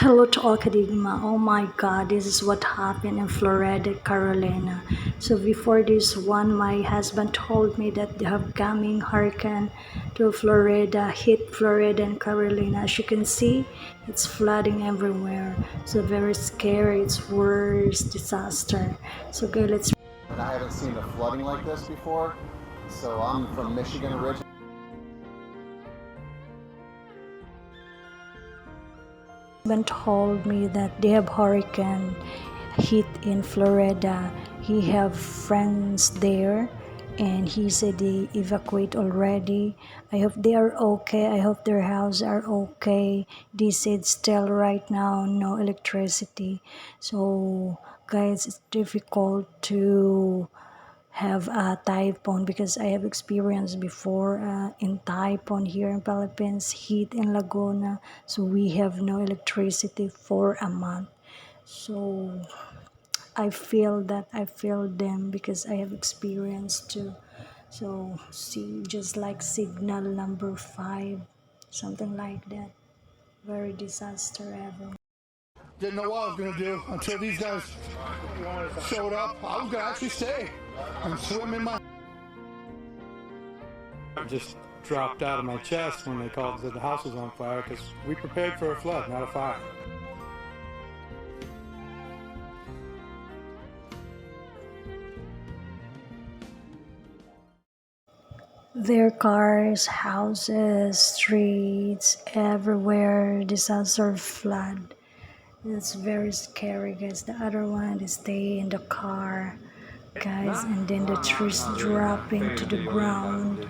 Hello to all Kadigma. Oh my god, this is what happened in Florida, Carolina. So before this one, my husband told me that they have coming hurricane to Florida, hit Florida and Carolina. As you can see, it's flooding everywhere. So very scary, it's worse disaster. So okay, let's And I haven't seen a flooding like this before. So I'm from Michigan originally. husband told me that they have hurricane hit in Florida. He have friends there and he said they evacuate already. I hope they are okay. I hope their house are okay. They said still right now no electricity. So guys, it's difficult to have a typhoon because I have experienced before in typhoon here in Philippines, heat in Laguna, so we have no electricity for a month. So I feel them because I have experienced too. So see, just like signal number 5, something like that. Very disaster ever. Didn't know what I was going to do until these guys showed up. I was going to actually stay and swim in my... It just dropped out of my chest when they called that the house was on fire because we prepared for a flood, not a fire. Their cars, houses, streets, everywhere, disaster flood. It's very scary, guys. The other one is stay in the car, guys, and then the trees dropping to the ground.